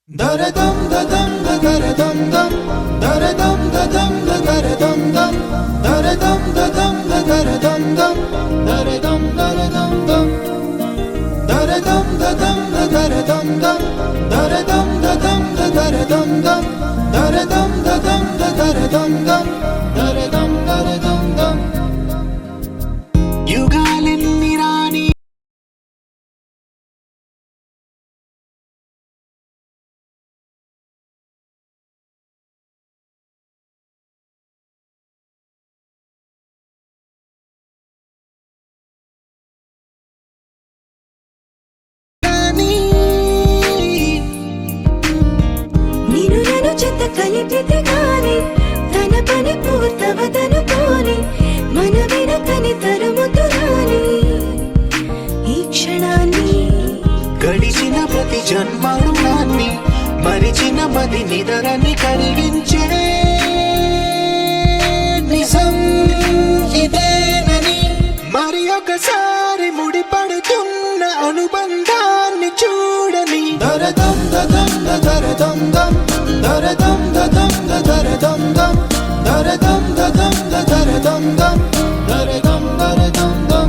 దరదం దదం దగరదం దం దరదం దదం దగరదం దం దరదం దదం దగరదం దం దరదం దరదం దం దరదం దదం దగరదం దం దరదం దదం దగరదం దం దరదం దదం దగరదం దం దరదం దరదం దం యుగాలెన్ని రాని కలిపితే గాని తన పని పూర్తవదనుకోని మన వెనకని తరుముతురాని ఈ క్షణాన్ని గడిచిన ప్రతి జన్మరుణాన్ని మరిచిన మది నిదరని కరిగించే నిజం ఇదేనని మరి ఒకసారి ముడిపడుతున్న అనుబంధాన్ని చూడని దరదం దదం దరదం దం దరదం దదం దరదం దం దరదం దదం దరదం దం దరదం దరదం దం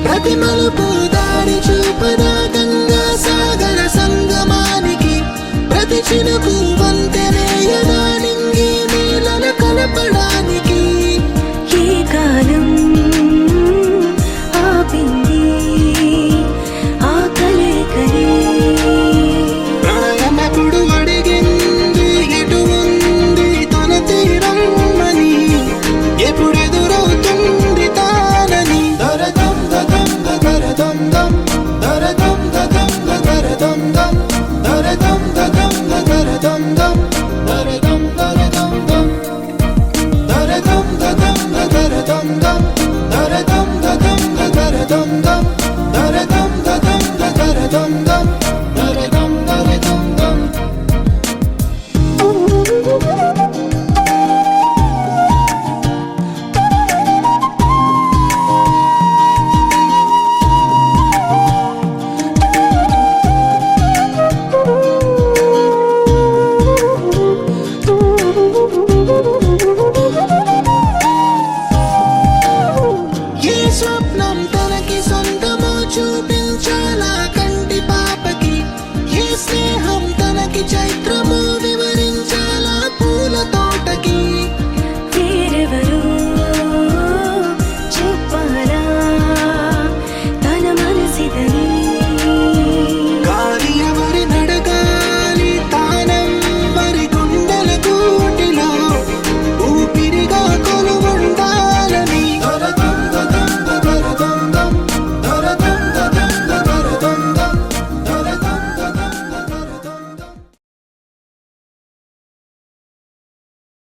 ప్రతి మలుపు దారి చూపదా గంగా సాగర సంగమానికి ప్రతి చినుకు